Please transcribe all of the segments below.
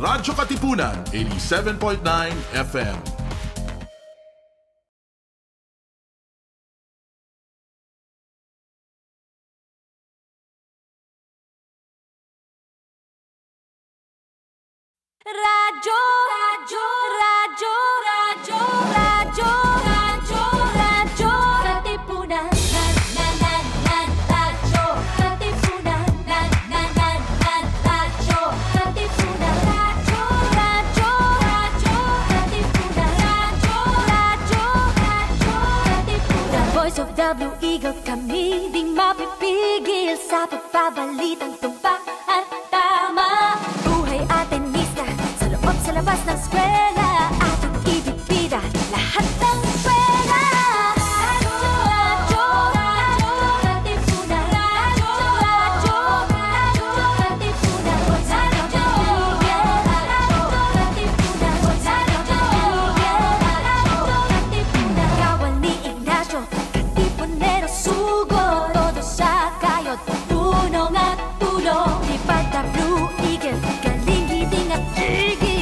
Radyo Katipunan, 87.9 FM. Radyo, radyo, radyo, radyo, radyo, radyo, radyo, Katipunan, radyo, Katipunan, radyo, Katipunan, radyo, radyo, radyo, Katipunan, radyo, Katipunan. The voice of the Blue Eagle, kami di mapipigil sa pagbabalitang tumpak at tama. Buhay atin sa labas ng eskwela, ating ibibida lahat ng eskwela. Radyo, radyo, Katipunan, radyo, radyo, Katipunan, radyo, Katipunan, Katipunan. Kawan ni Ignacio, Katipunero, sugo, todo sa kayod, tulong at tulong. Lipad na Blue Eagle, galing giting at tigil.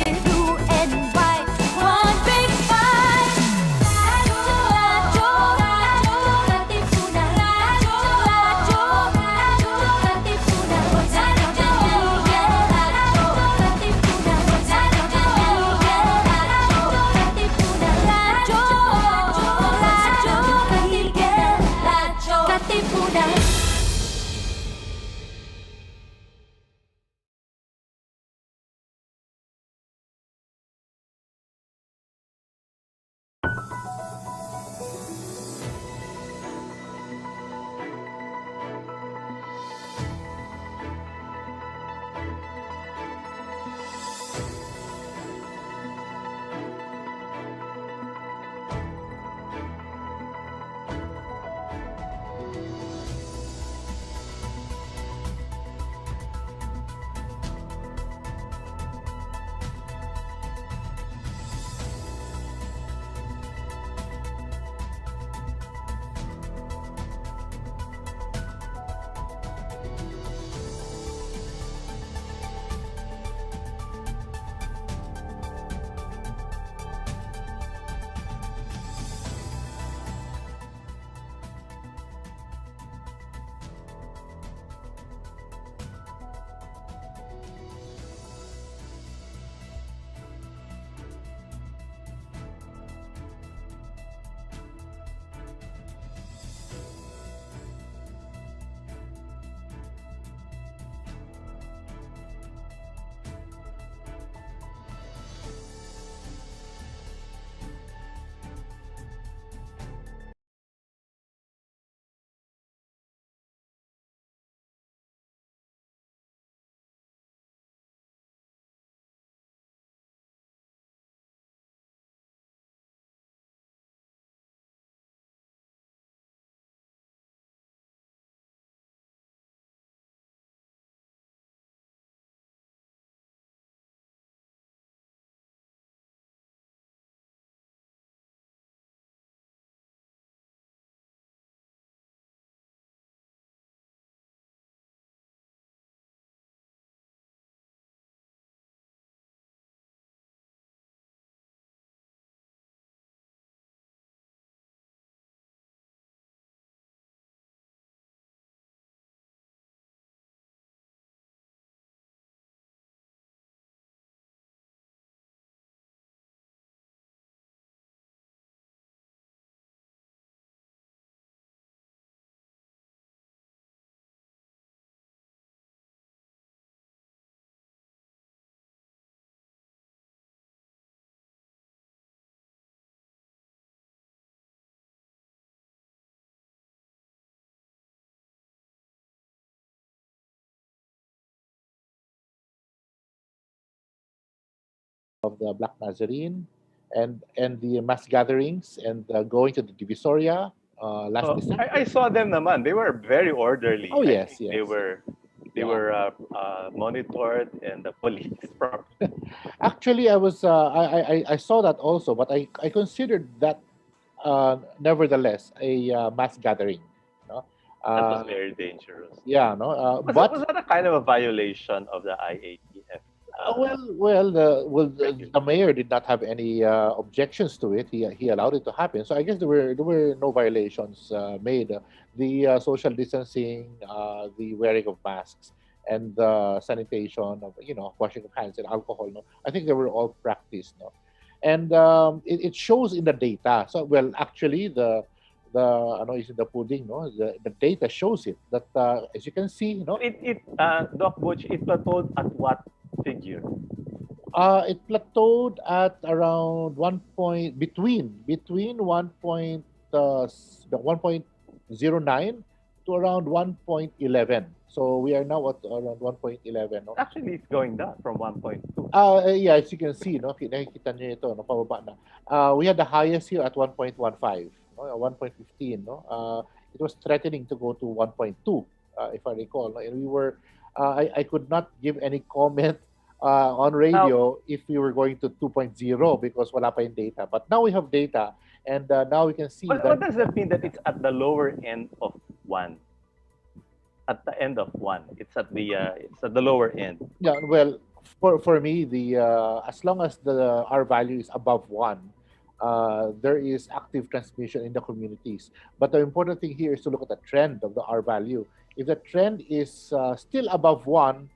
Of the Black Nazarene and the mass gatherings and going to the Divisoria last December. I saw them naman. They were very orderly. Oh, I yes, think yes. They were monitored and the police properly. Actually, I saw that also, but I considered that nevertheless a mass gathering. No? That was very dangerous. Yeah, no. Was that a kind of a violation of the IATF The mayor did not have any objections to it. He allowed it to happen. So I guess there were no violations made. The social distancing, the wearing of masks, and the sanitation of washing of hands and alcohol. No, I think they were all practiced. No, and it shows in the data. So actually the ano is in the pudding. No, the data shows it that as you can see. No, Doc Butch, it plateaued at what figure? It plateaued at around between 1.09 to around 1.11. So we are now at around 1.11. No? Actually, it's going down from 1.2. Yeah, as you can see, no, nakikita niyo ito, no, pababa na. We had the highest here at 1.15, no, 1.15. No, it was threatening to go to 1.2, if I recall. No? And we were, I could not give any comment on radio if we were going to 2.0 because wala pa yung data. But now we have data, and now we can see What does that mean that it's at the lower end of 1? At the end of 1, it's at the lower end. Yeah, well, for me, as long as the R value is above 1, there is active transmission in the communities. But the important thing here is to look at the trend of the R value. If the trend is still above 1,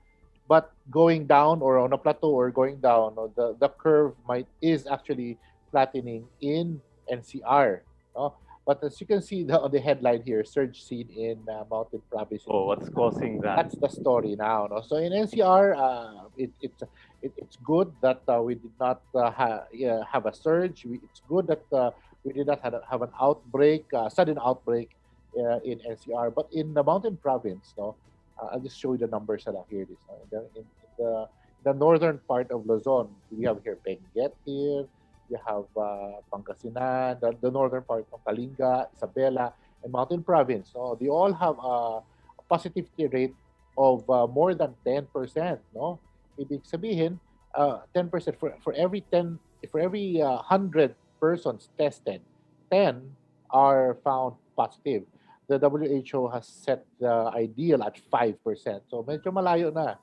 but going down or on a plateau or going down, or the curve is actually flattening in NCR. No? But as you can see on the headline here, surge seen in Mountain Province. Oh, what's causing that? That's the story now. No? So in NCR, it's good that we did not have a surge. It's good that we did not have an outbreak, sudden outbreak in NCR. But in the Mountain Province, no, I'll just show you the numbers here. This in the northern part of Luzon, we have here Benguet here. You have Pangasinan, the northern part of Kalinga, Isabela, and Mountain Province. No, they all have a positivity rate of more than 10%. No, ibig sabihin, 10% for every 100 persons tested, 10 are found positive. The WHO has set the ideal at 5%. So medyo malayo na.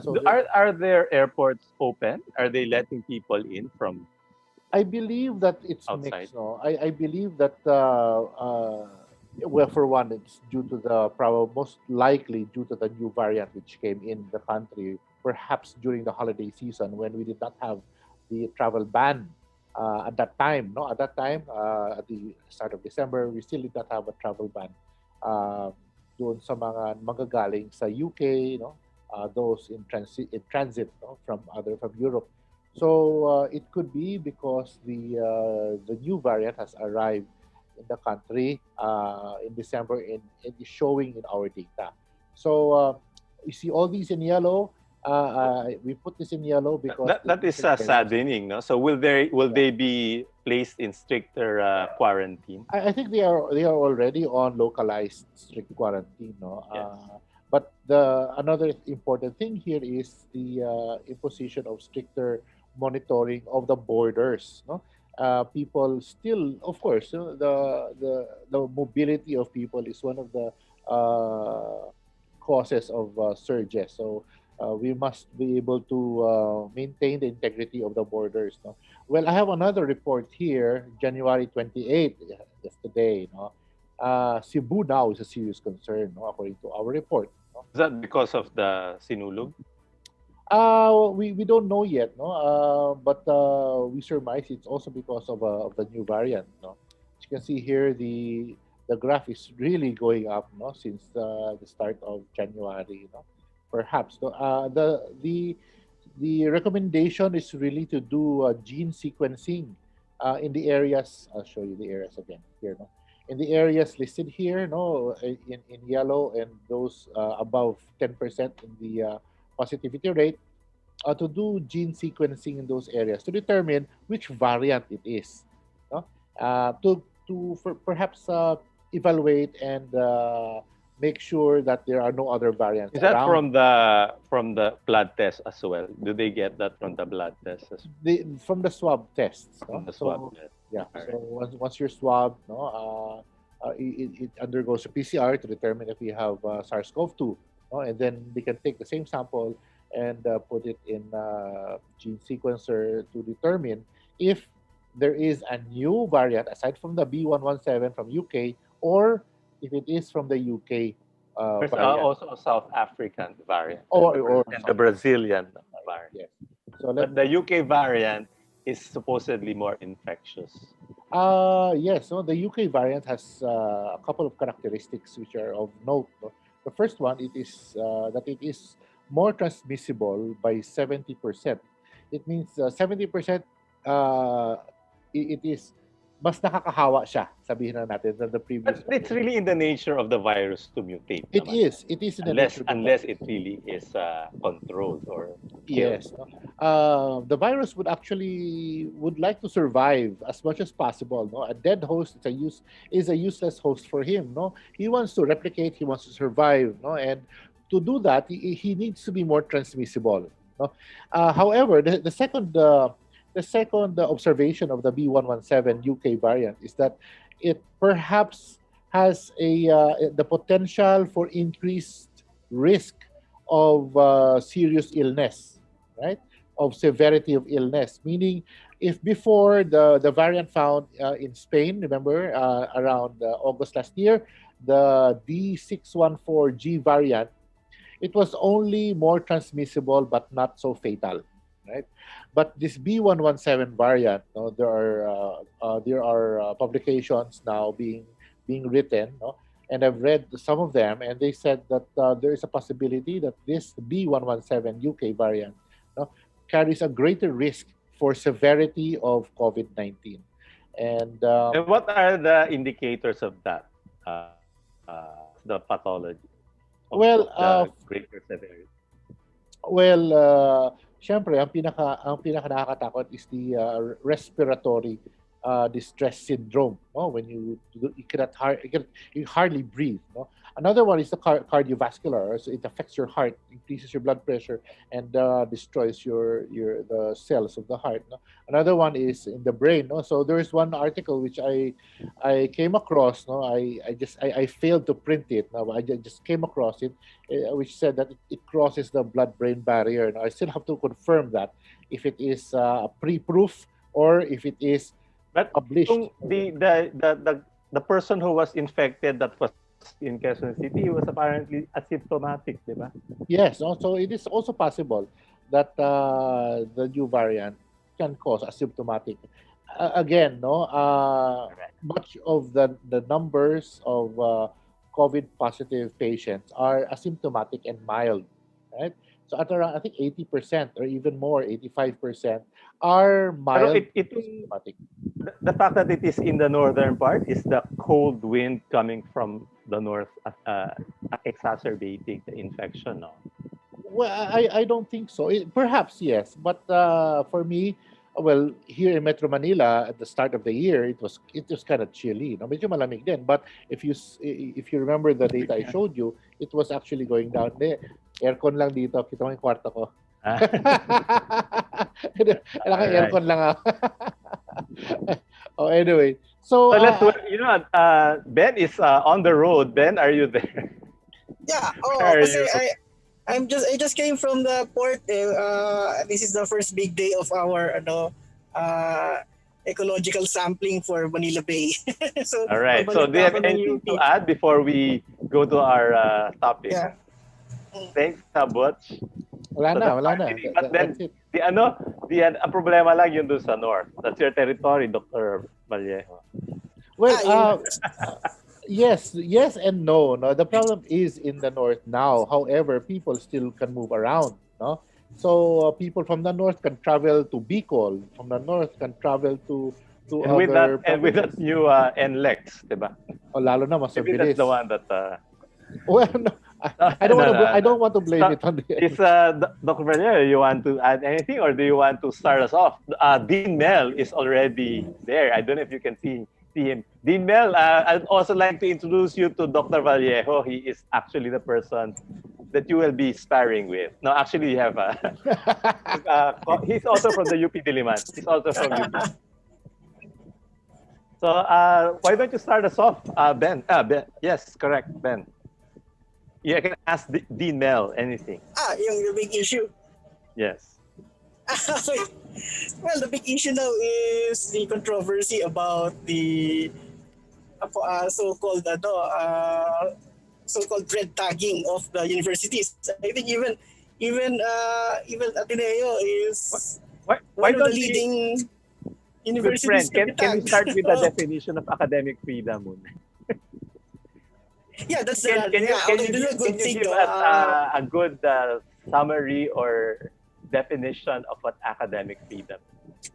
So are there airports open? Are they letting people in from I believe that it's outside? mixed. No, I believe that well, for one, it's due to most likely due to the new variant which came in the country, perhaps during the holiday season when we did not have the travel ban at that time. No, at that time, at the start of December, we still did not have a travel ban. Doon sa mga magagaling sa UK, no, those in transit, no, from Europe. So it could be because the new variant has arrived in the country in December and it is showing in our data. So you see all these in yellow. We put this in yellow because that is saddening, no? So will they be placed in stricter quarantine? I think they are already on localized strict quarantine, no. Yes. But another important thing here is the imposition of stricter monitoring of the borders. No, people still, of course, the mobility of people is one of the causes of surges. So we must be able to maintain the integrity of the borders. No? Well, I have another report here, January 28th, that's today. No? Cebu now is a serious concern, no? According to our report. No? Is that because of the sinulog? We don't know yet, no. But we surmise it's also because of the new variant, no. As you can see here, the graph is really going up, no, since the start of January, no. Perhaps the recommendation is really to do gene sequencing in the areas. I'll show you the areas again here, no. In the areas listed here, no, in yellow, and those above 10% in the positivity rate, to do gene sequencing in those areas to determine which variant it is, no? Perhaps evaluate and make sure that there are no other variants. Is that from the blood test as well? Do they get that from the blood test as well? From the swab tests, no? From the swab test. Yeah. All So once you're swabbed, no, it undergoes a PCR to determine if you have SARS-CoV-2, no? And then they can take the same sample and put it in gene sequencer to determine if there is a new variant aside from the B117 from UK, or if it is from the UK There's variant, also a South African variant or and the Brazilian variant. yes. So But the UK variant is supposedly more infectious. yes, no, the UK variant has a couple of characteristics which are of note. No? The first one, it is that it is more transmissible by 70%. It means 70% it is mas nakakahawa siya, sabihin na natin, than the previous But one. it's really in the nature of the virus to mutate. It naman. is. It is in the nature of the Unless it really is controlled or killed. Yes. No? The virus would like to survive as much as possible. No, a dead host is a useless host for him. No, he wants to replicate. He wants to survive. No, and to do that, he needs to be more transmissible. No, however, the second observation of the B117 UK variant is that it perhaps has the potential for increased risk of serious illness, right? Of severity of illness. Meaning, if before the variant found in Spain, remember, around August last year, the D614G variant, it was only more transmissible but not so fatal, right? But this B117 variant, no, there are publications now being written, no, and I've read some of them, and they said that there is a possibility that this B117 UK variant, no, carries a greater risk for severity of COVID-19. And And what are the indicators of that? The pathology of well, the greater severity. well, syempre, ang pinaka nakakatakot is the respiratory distress syndrome. No, when you hardly breathe. No, another one is the cardiovascular. So it affects your heart, increases your blood pressure, and destroys the cells of the heart. No? Another one is in the brain. No, so there is one article which I came across. No, I failed to print it. No, I just came across it, which said that it crosses the blood-brain barrier. Now I still have to confirm that if it is pre-proof or if it is But published. the person who was infected that was in Quezon City was apparently asymptomatic, di ba? Yes, so it is also possible that the new variant can cause asymptomatic. Again, no, much of the numbers of COVID positive patients are asymptomatic and mild, right? So at around, I think 80% or even more, 85% are Pero mild it asymptomatic. the fact that it is in the northern part is the cold wind coming from the north exacerbating the infection, no? Well, I don't think so. Perhaps yes, but for me, well, here in Metro Manila at the start of the year, it was kind of chilly. No, medyo malamig din. But if you remember the data I showed you, it was actually going down. Aircon lang dito. Kita mo yung kwarto ko. Aircon lang ako. Oh, anyway. So, let's Ben is on the road. Ben, are you there? Yeah. Where are Kasi you? I just came from the port. This is the first big day of our ecological sampling for Manila Bay. So, All right. So do you have anything to add before we go to our topic? Yeah. Thanks, Butch. wala na. But then, That's it. ang problema lang yun doon sa north. That's your territory, Dr. Vallejo. Well, yes and no. No, the problem is in the north now. However, people still can move around. No, so people from the north can travel to Bicol. From the north can travel to And with other that new NLEX, diba? O, lalo na mas Maybe mabilis. that's the one that. Well, no, I don't want to blame it on the. Is Dr. Vallejo, you want to add anything, or do you want to start us off? Dean Mel is already there. I don't know if you can see him. Dean Mel, I'd also like to introduce you to Dr. Vallejo. He is actually the person that you will be sparring with. No, actually, you have he's also from the UP Diliman. He's also from UP. So why don't you start us off, Ben? Ben? Yes, correct, Ben. You can ask Dean Mel anything. Yung big issue. Yes. Okay. Well, the big issue now is the controversy about the so-called so-called red tagging of the universities. I think even Ateneo is Why one of the don't we, leading good friend, universities to be can you tagged. start with the definition of academic freedom muna? Yeah, that's Can you give us a good summary or definition of what academic freedom is?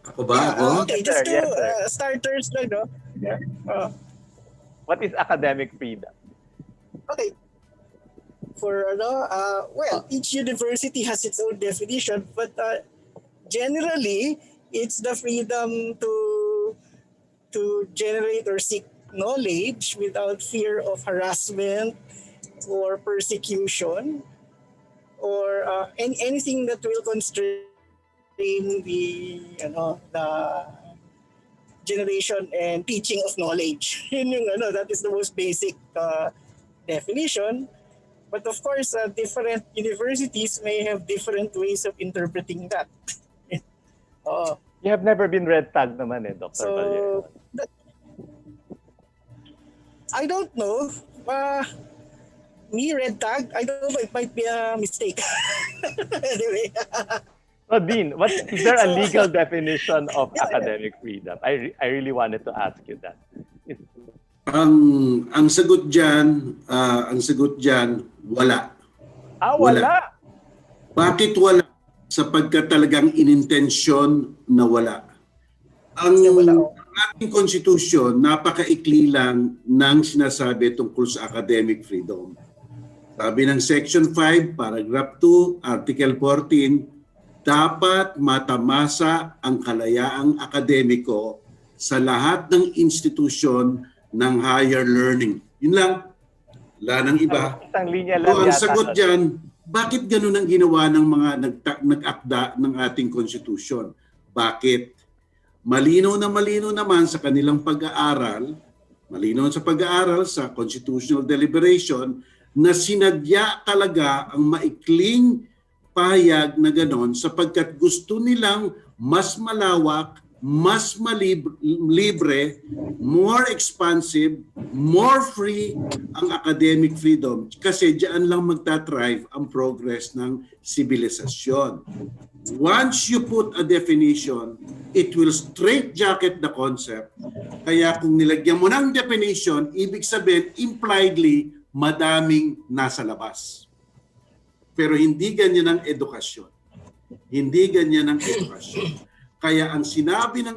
Ako ba? Ako? Okay, Yes, just sir. to Yes, sir. starters lang, no? Yeah. What is academic freedom? Okay. Well, each university has its own definition, but generally, it's the freedom to generate or seek knowledge without fear of harassment or persecution or anything that will constrain the generation and teaching of knowledge. That is the most basic definition. But of course, different universities may have different ways of interpreting that. You have never been red tagged naman Dr. So, Vallejo. I don't know. Me, red tag, I don't know, it might be a mistake. Anyway. So, Dean, is there a legal definition of academic freedom? I really wanted to ask you that. Ang sagot diyan, wala. Wala. Bakit wala? Sapagkat talagang inintensyon na wala. Ang ating konstitusyon, napakaikli lang ng sinasabi tungkol sa academic freedom. Sabi ng Section 5, Paragraph 2, Article 14, dapat matamasa ang kalayaang akademiko sa lahat ng institusyon ng higher learning. Yun lang. Wala nang iba. Isang linya lang So, ang yata. sagot dyan, bakit ganun ang ginawa ng mga nag-akda ng ating konstitusyon? Bakit? Malinaw naman sa kanilang pag-aaral, sa constitutional deliberation, na sinadya talaga ang maikling pahayag na ganon sapagkat gusto nilang mas malawak, mas libre, more expansive, more free ang academic freedom kasi diyan lang magta-thrive ang progress ng sibilisasyon. Once you put a definition, it will straitjacket the concept. Kaya kung nilagyan mo ng definition, ibig sabihin, impliedly, madaming nasa labas. Pero hindi ganyan ang edukasyon. Kaya ang sinabi ng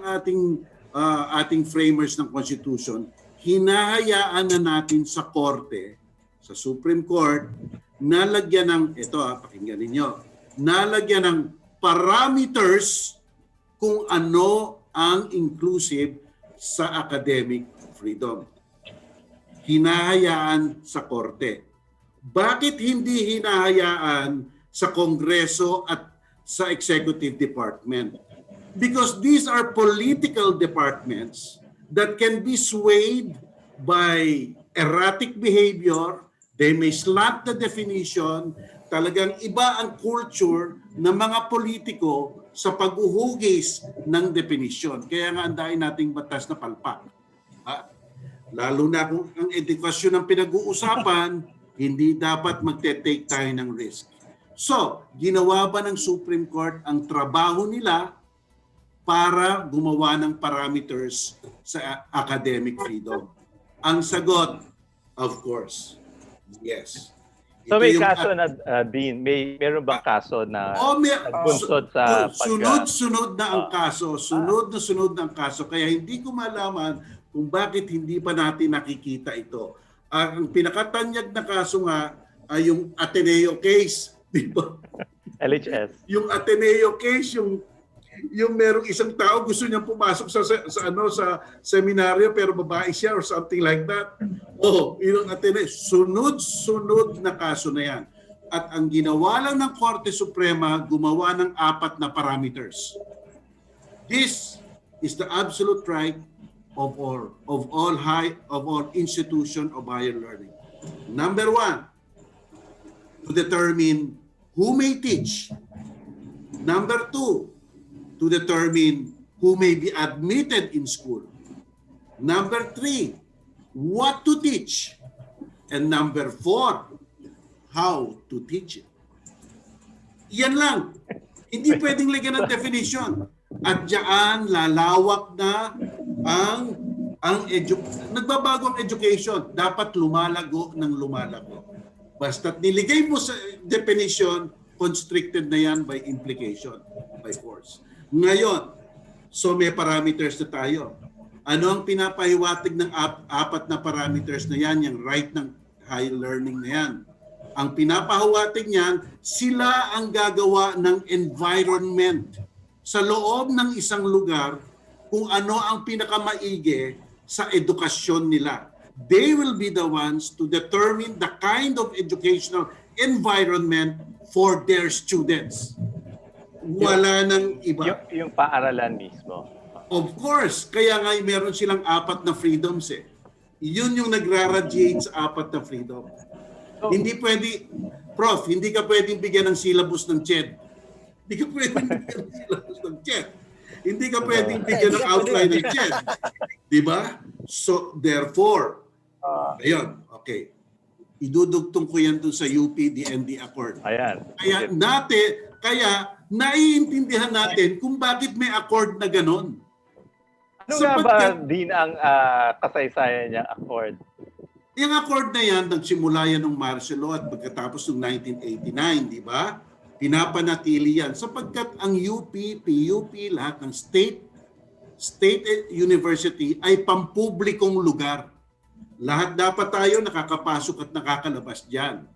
ating framers ng Constitution, hinahayaan na natin sa korte, sa Supreme Court, nalagyan ng, pakinggan ninyo, nalagyan ng parameters kung ano ang inclusive sa academic freedom. Hinahayaan sa korte. Bakit hindi hinahayaan sa Kongreso at sa Executive Department? Because these are political departments that can be swayed by erratic behavior. They may slant the definition. Talagang iba ang culture ng mga politiko sa pag-uhugis ng definition. Kaya nga andain nating batas na palpak. Lalo na kung ang edukasyon ang pinag-uusapan, hindi dapat magte-take tayo ng risk. So, ginawa ba ng Supreme Court ang trabaho nila para gumawa ng parameters sa academic freedom? Ang sagot, of course, yes. So may kaso na, Dean, meron bang kaso na nagbunsod sa sunod-sunod na ang kaso. Sunod na ang kaso. Kaya hindi ko malaman kung bakit hindi pa natin nakikita ito. Ang pinakatanyag na kaso nga ay yung Ateneo case, di ba? LHS. Yung Ateneo case, yung merong isang tao gusto niyang pumasok sa seminaryo pero babae siya or something like that. Yung Ateneo, sunod na kaso na yan. At ang ginawa lang ng Korte Suprema, gumawa ng 4 na parameters. This is the absolute right of all institution of higher learning. Number one, to determine who may teach. Number two, to determine who may be admitted in school. Number three, what to teach. And number four, how to teach it. Yan lang. Hindi pwedeng lagyan ng definition. At diyan lalawak na nagbabago ang education. Dapat lumalago ng lumalago. Basta't niligay mo sa definition, constricted na yan by implication, by force. Ngayon, so may parameters na tayo. Ano ang pinapahiwatig ng apat na parameters na yan, yung right ng high learning na yan? Ang pinapahiwatig niyan, sila ang gagawa ng environment sa loob ng isang lugar kung ano ang pinakamaigi sa edukasyon nila. They will be the ones to determine the kind of educational environment for their students. Wala nang iba. Yung paaralan mismo. Of course, kaya nga meron silang apat na freedoms eh. Yun yung nagra-radiate sa apat na freedom. Hindi pwede, Prof, hindi ka pwedeng bigyan ng syllabus ng CHED. Hindi ka pwedeng bigyan ng syllabus ng CHED. Hindi ka pwedeng bigyan ng outline ng CHED. Di ba? So, therefore, ayun, okay. Idudugtong ko yan dun sa UP DND Accord. Ayan. Kaya naiintindihan natin kung bakit may accord na ganon. Ano nga ba din ang kasaysayan niya accord? Yung accord na yan, nagsimula yan ng martial law at pagkatapos ng 1989, di ba? Pinapanatili yan. Sapagkat ang UP, PUP, lahat ng state university ay pampublikong lugar. Lahat dapat tayo nakakapasok at nakakalabas dyan.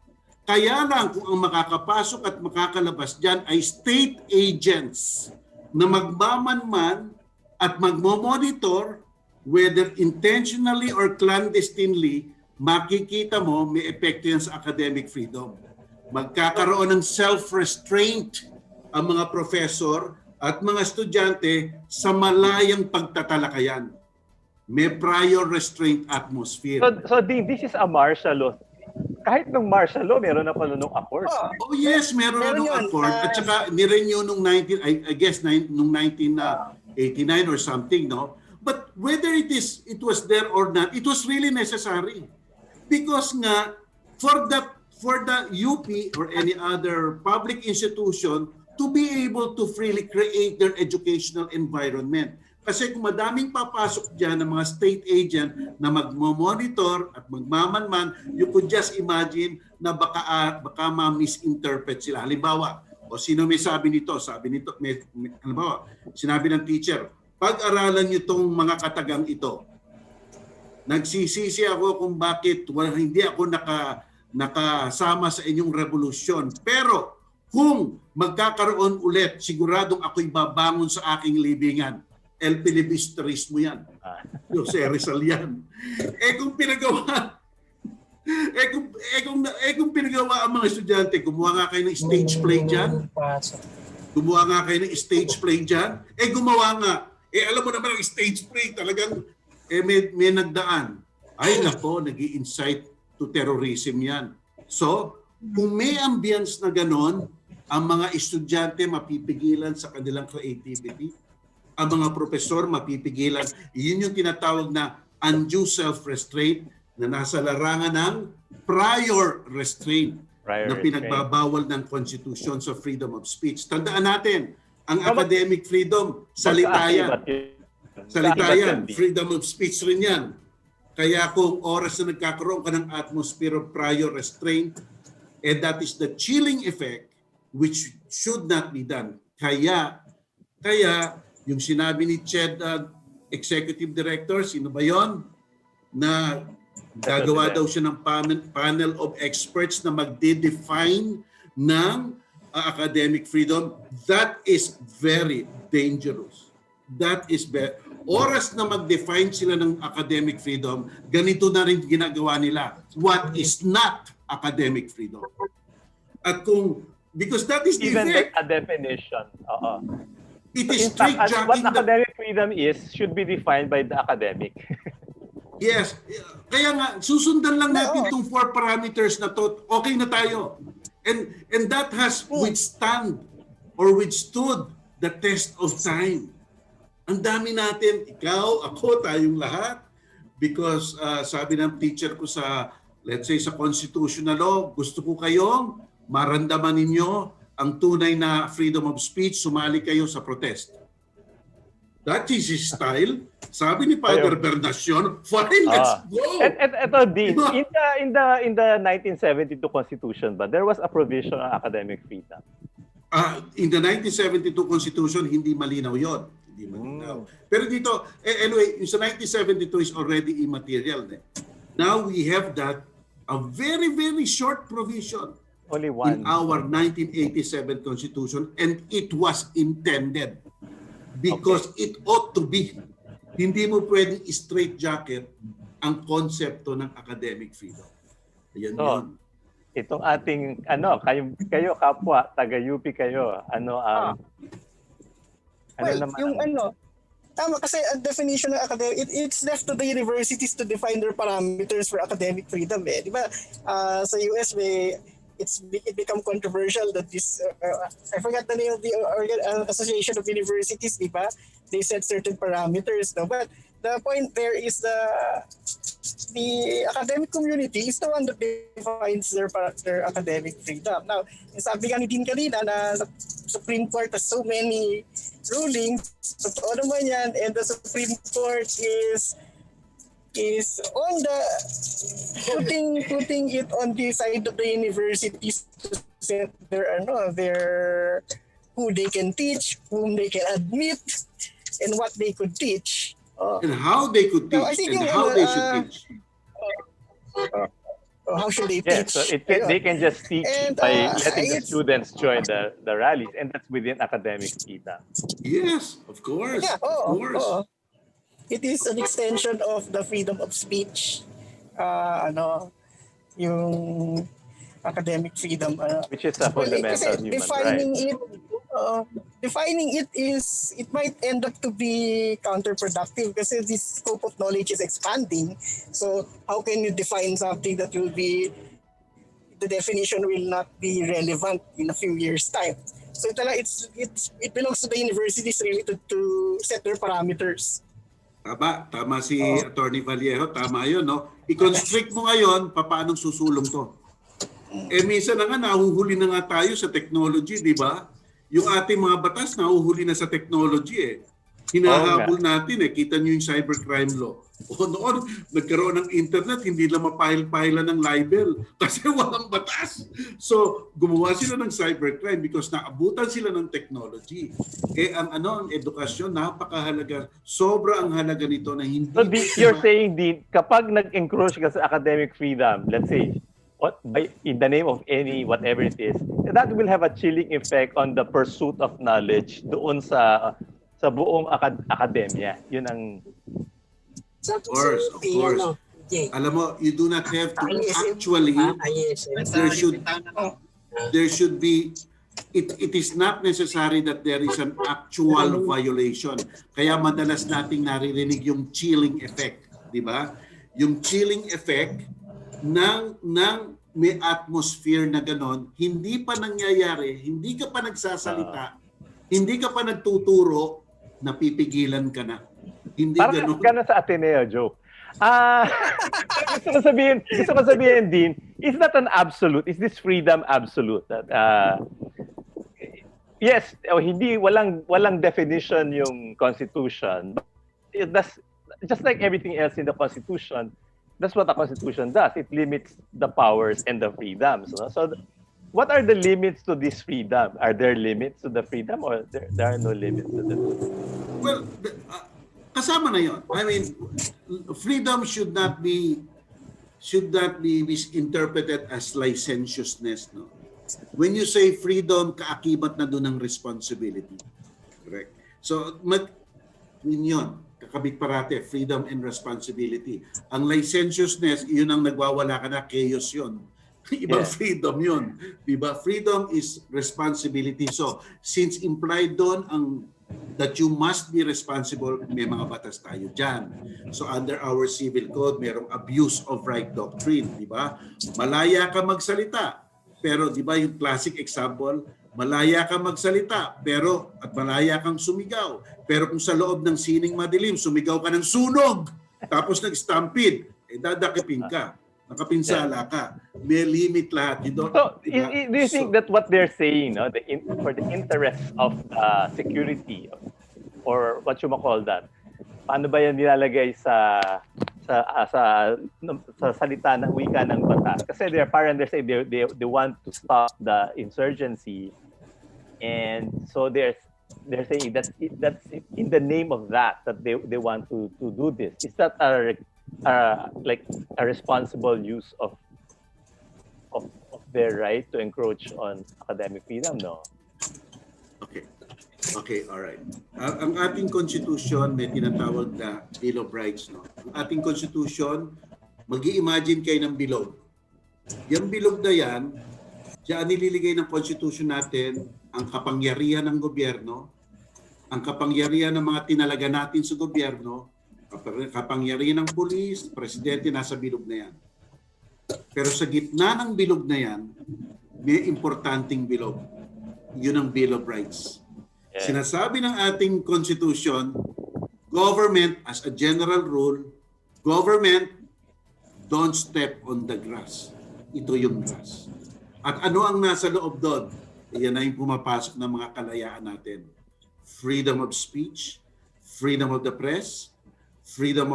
Kaya lang kung ang makakapasok at makakalabas dyan ay state agents na magmamanman at magmomonitor, whether intentionally or clandestinely, makikita mo may epekto yan sa academic freedom. Magkakaroon ng self-restraint ang mga professor at mga estudyante sa malayang pagtatalakayan. May prior restraint atmosphere. So this is a martial law. Kahit nung martial law, meron na pala nung accord. Oh yes, meron na nung accord. At saka nirenew nung 1989 or something, no? But whether it was there or not, it was really necessary. Because nga, for the UP or any other public institution to be able to freely create their educational environment. Kasi kung madaming papasok dyan ng mga state agent na magmomonitor at magmamanman, you could just imagine na baka ma-misinterpret sila. Halimbawa, o sino may sabi nito, halimbawa, sinabi ng teacher, pag-aralan nyo itong mga katagang ito. Nagsisisi ako kung bakit hindi ako nakasama sa inyong revolusyon. Pero kung magkakaroon ulit, siguradong ako'y babangon sa aking libingan. El Filibusterismo yan. Jose Rizal yan. Kung pinagawa ang mga estudyante, gumawa nga kayo ng stage play dyan. Gumawa nga. Alam mo naman ang stage play talagang may nagdaan. Ay nako, nag-i-incite to terrorism yan. So, kung may ambience na ganon, ang mga estudyante mapipigilan sa kanilang creativity. Ang mga profesor mapipigilan. Yun yung tinatawag na undue self-restraint na nasa larangan ng prior restraint na pinagbabawal ng Constitution sa freedom of speech. Tandaan natin, ang academic freedom, salita yan. Freedom of speech rin yan. Kaya kung oras na nagkakaroon ka ng atmosphere of prior restraint, that is the chilling effect which should not be done. Kaya yung sinabi ni CHED Executive Director, sino ba yon? Na gagawa daw siya ng panel of experts na magde-define ng academic freedom. That is very dangerous. Oras na mag-define sila ng academic freedom, ganito na rin ginagawa nila. What is not academic freedom? At because that is the even effect. a definition. It is In fact, what straitjacking academic freedom is should be defined by the academic. Yes. Kaya nga, susundan lang natin Oo. itong 4 parameters na to. Okay na tayo. And that has withstood the test of time. Ang dami natin, ikaw, ako, tayong lahat. Because sabi ng teacher ko sa, let's say, sa constitutional law, gusto ko kayong maramdaman ninyo ang tunay na freedom of speech, sumali kayo sa protest. That is his style. Sabi ni Father Bernacion, fine, let's go. And ito, Dean, in the 1972 Constitution ba, there was a provision on academic freedom. In the 1972 Constitution, hindi malinaw yon. Hindi malinaw. Pero dito, anyway, yung sa 1972 is already immaterial. Now we have that, a very, very short provision Only one. in our 1987 Constitution, and it was intended because it ought to be. Hindi mo pwedeng straight jacket ang konsepto ng academic freedom. Ayan So, yun. itong ating kayo kapwa taga-UP kayo, Well, naman yung tama kasi ang definition ng academic, it's left to the universities to define their parameters for academic freedom. Di ba? Sa US, it become controversial that this, I forgot the name of the Association of Universities, di ba? They set certain parameters. No? But the point there is the academic community is the one that defines their academic freedom. Now, sabi nga ni Dean kanina na Supreme Court has so many rulings, totoo naman yan, and the Supreme Court is on the putting it on the side of the universities to set their who they can teach, whom they can admit, and what they could teach. And how they could teach, I think and how they should teach. How should they Yes, teach? so they can just teach And, by letting the it's- students join the rallies, and that's within academic freedom. Yes, of course. Yeah, Of course. It is an extension of the freedom of speech. Yung academic freedom. Which is a fundamental kasi human right. Defining it might end up to be counterproductive kasi this scope of knowledge is expanding. So how can you define something that will be, the definition will not be relevant in a few years' time? So it belongs to the universities really to set their parameters. Tama si Attorney Vallejo, tama yun, no? I-constrict mo ngayon, paano susulong to? Minsan na nga, nahuhuli na nga tayo sa technology, di ba? Yung ating mga batas, nahuhuli na sa technology Hinahabol natin Kita nyo yung cybercrime law. Noon, nagkaroon ng internet, hindi lang mapahil-pahilan ng libel kasi walang batas. So, gumawa sila ng cybercrime because naabutan sila ng technology. Ang edukasyon, napakahalaga. Sobra ang halaga nito na hindi... So you're saying, Dean, kapag nag-encroach ka sa academic freedom, let's say, in the name of any whatever it is, that will have a chilling effect on the pursuit of knowledge doon sa buong akademya. Yun ang... Of course. Alam mo, you do not have to actually, there should be, it is not necessary that there is an actual violation. Kaya madalas nating naririnig yung chilling effect, di ba? Yung chilling effect ng may atmosphere na ganon, hindi pa nangyayari, hindi ka pa nagsasalita, hindi ka pa nagtuturo, napipigilan ka na. Hindi parang gano'n sa Ateneo, joke. Gusto ko sabihin, Dean, is that an absolute? Is this freedom absolute? That, yes, walang definition yung Constitution. But that's just like everything else in the Constitution. That's what the Constitution does. It limits the powers and the freedoms. No? So, what are the limits to this freedom? Are there limits to the freedom, or there are no limits to the freedom? Well, kasama na yon. I mean, freedom should not be misinterpreted as licentiousness. No? When you say freedom, kaakibat na doon ang responsibility. Correct. So, yun, kakabit parate, freedom and responsibility. Ang licentiousness, yun ang nagwawala ka na, chaos yun. Ibang freedom yun. Diba? Freedom is responsibility. So, since implied doon that you must be responsible, may mga batas tayo dyan. So under our civil code, merong abuse of right doctrine, di ba? Malaya ka magsalita, pero di ba yung classic example, malaya ka magsalita, pero at malaya kang sumigaw. Pero kung sa loob ng sining madilim, sumigaw ka ng sunog, tapos nag-stampede, dadakipin ka. Nakapinsala ka. May limit lahat. You don't, So, diba? do you think that what they're saying, no, for the interest of security, or what you call that, paano ba yan nilalagay sa salita ng wika ng batas? Kasi they're say they want to stop the insurgency, and so they're saying that that's in the name of that they want to do this. Is that like a responsible use of their right to encroach on academic freedom? No. Okay, all right. Ang ating constitution may tinatawag na Bill of Rights, no? Ang ating constitution, mag-i-imagine kayo ng bilog. Yung bilog na yan, diyan nililigay ng constitution natin ang kapangyarihan ng gobyerno, ang kapangyarihan ng mga tinalaga natin sa gobyerno, kapangyarihan ng pulis, presidente, nasa bilog na yan. Pero sa gitna ng bilog na yan, may importanteng bilog. Yun ang Bill of Rights. Yeah. Sinasabi ng ating constitution, government as a general rule, government don't step on the grass. Ito yung grass. At ano ang nasa loob doon? Yan na yung pumapasok ng mga kalayaan natin. Freedom of speech, freedom of the press, freedom,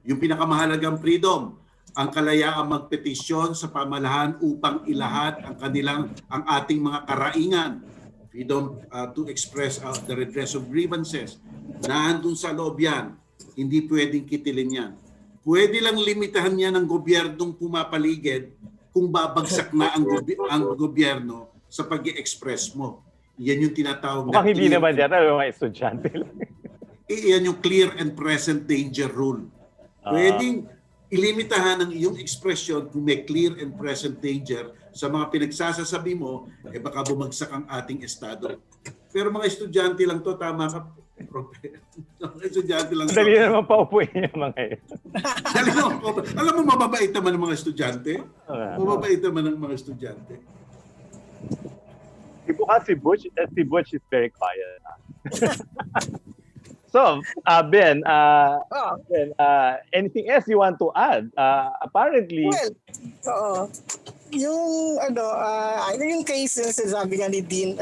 yung pinakamahalagang freedom, ang kalayaang magpetisyon sa pamahalaan upang ilahad ang ating mga karaingan. Freedom to express the redress of grievances. Naandun sa loob yan. Hindi pwedeng kitilin yan. Pwede lang limitahan yan ng gobyernong pumapaligid kung babagsak na ang gobyerno sa pag-i-express mo. Yan yung tinatawag na hindi naman yata yung mga estudyante lang. Yan yung clear and present danger rule. Pwedeng ilimitahan ang iyong expression kung may clear and present danger sa mga pinagsasasabi mo, baka bumagsak ang ating estado. Pero mga estudyante lang to, tama ka, mga estudyante lang to. Dali naman paupuin yung mga yun. Alam mo, mababait naman ng mga estudyante. Mababait naman ng mga estudyante. Si Butch is very quiet. So, Ben, anything else you want to add? Apparently, yung case na sinasabi nga ni Dean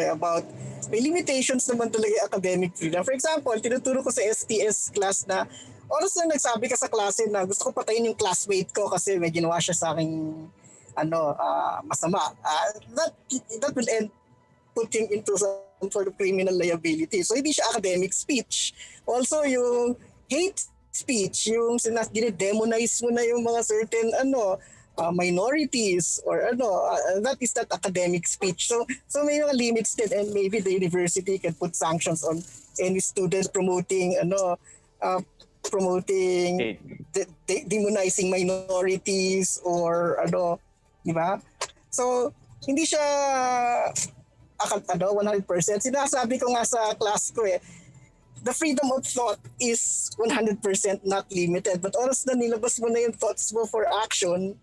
about may limitations naman talaga academic freedom. For example, tinuturo ko sa STS class na oras na nagsabi ka sa klase na gusto ko patayin yung classmate ko kasi may ginawa siya sa aking masama. That will put him into some sort of criminal liability. So hindi siya academic speech. Also yung hate speech, yung dinidemonize mo na yung mga certain minorities or that is not academic speech. So may mga limits din, and maybe the university can put sanctions on any student promoting demonizing minorities or di ba? So hindi siya 100%. Sinasabi ko nga sa class ko the freedom of thought is 100% not limited. But oras na nilabas mo na yung thoughts mo for action,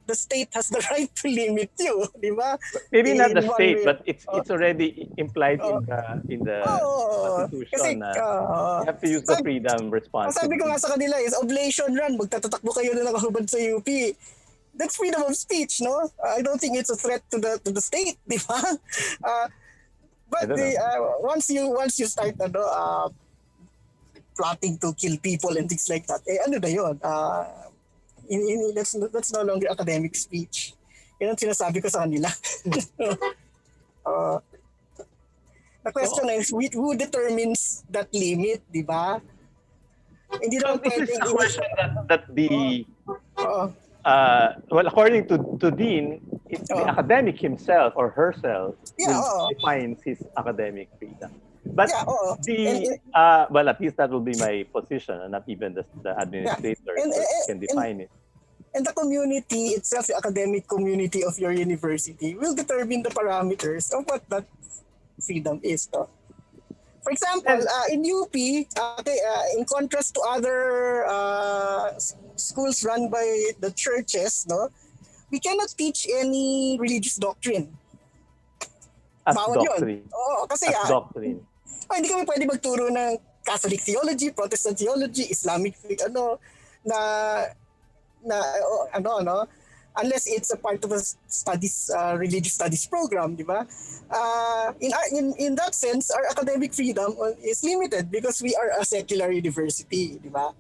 the state has the right to limit you, di ba? Maybe not the state, but it's already implied in the Constitution. Kasi, you have to use the freedom responsibly. Sabi ko nga sa kanila is oblation run, magtatatakbo kayo na nakahubad sa UP. That's freedom of speech, no? I don't think it's a threat to the state, di ba? But once you start plotting to kill people and things like that, ano na yun? That's no longer academic speech. Yan ang sinasabi ko sa kanila. The question is, who determines that limit, di ba? Hindi naman this is a question that well, according to Dean, it's the academic himself or herself who defines his academic freedom. But well, at least that will be my position, and not even the administrator can define it. And the community itself, the academic community of your university, will determine the parameters of what that freedom is. For example, in UP, in contrast to other schools run by the churches, no, we cannot teach any religious doctrine. As Bawal yun. doctrine. Oo, kasi As doctrine. hindi kami pwede magturo ng Catholic theology, Protestant theology, Islamic na unless it's a part of a religious studies program, di ba? In that sense, our academic freedom is limited because we are a secular university, di ba?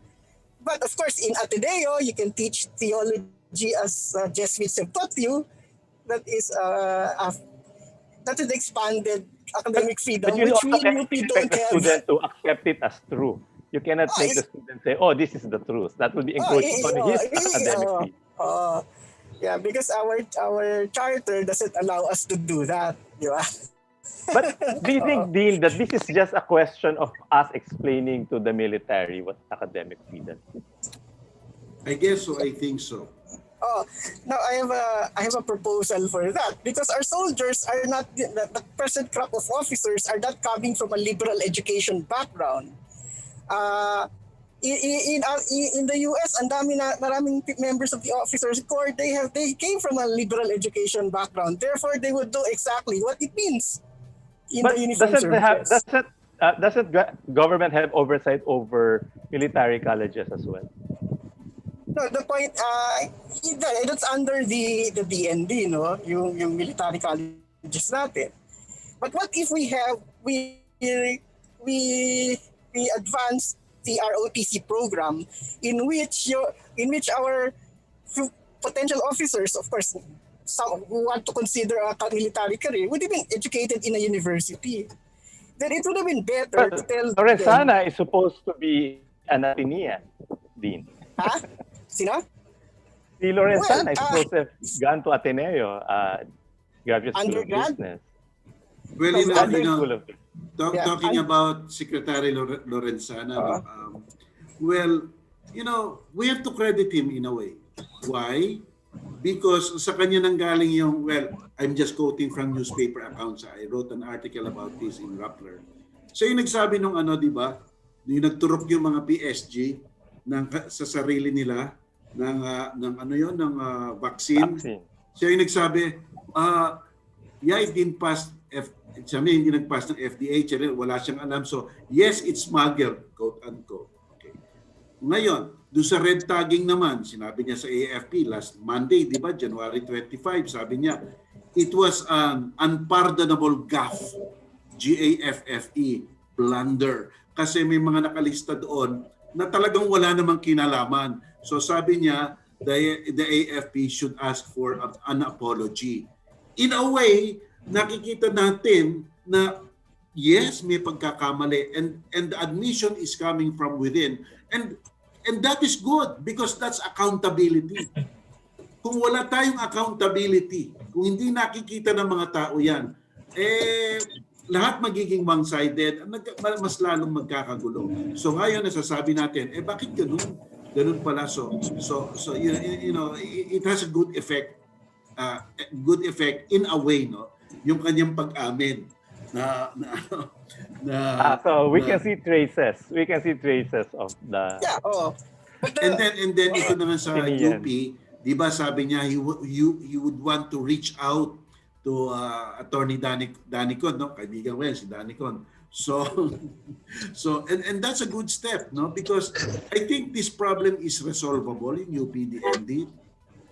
But of course, in Ateneo, you can teach theology as Jesuits have taught you. That is expanded academic freedom, But you which also we cannot don't expect the have. student to accept it as true. You cannot make the student say, "Oh, this is the truth." That would be encroaching on his academic freedom. Yeah, because our charter doesn't allow us to do that, di ba? But do you think, Dean, that this is just a question of us explaining to the military what academic freedom is? I guess so. I think so. Now I have a proposal for that because our soldiers are not the present crop of officers are not coming from a liberal education background. In the US, maraming members of the officers corps, they came from a liberal education background. Therefore, they would know exactly what it means in But the uniform services. doesn't government have oversight over military colleges as well? No, the point, that's under the DND, no? Yung military colleges natin. But what if we advance the ROTC program in which our potential officers, of course, some who want to consider a military career, would have been educated in a university. Then it would have been better to tell Lorenzana is supposed to be an Atenean, Dean. Ha? Sino? Si Lorenzana is supposed to have gone to Ateneo, graduate school of Undergrad? business. Well, Graduate school of business. Talking about Secretary Lorenzana, well, we have to credit him in a way. Why? Because sa kanya nanggaling yung, I'm just quoting from newspaper accounts. I wrote an article about this in Rappler. So yung nagsabi nung di ba, yung nagturok yung mga PSG sa sarili nila ng vaccine. Siya yung nagsabi, it didn't pass sabi hindi nagpass ng FDA, wala siyang alam. So, yes, it's smuggled, quote unquote. Okay. Ngayon, doon sa red tagging naman, sinabi niya sa AFP last Monday, di ba, January 25, sabi niya, it was an unpardonable gaffe, GAFFE, blunder. Kasi may mga nakalista doon na talagang wala namang kinalaman. So sabi niya, the AFP should ask for an apology. In a way, nakikita natin na yes, may pagkakamali and the admission is coming from within. And that is good because that's accountability. Kung wala tayong accountability, kung hindi nakikita ng mga tao yan, lahat magiging one-sided, mas lalong magkakagulo. So ngayon, nasasabi natin, bakit ganun? Ganun pala. So it has a good effect in a way, no? Yung kanyang pag-amin so we can see traces. We can see traces of the... Yeah, And then ito naman sa UP, di ba sabi niya he would want to reach out to Attorney Danicon, no? Kaibigan ko yan, si Danicon. So and that's a good step, no? Because I think this problem is resolvable in UPDND.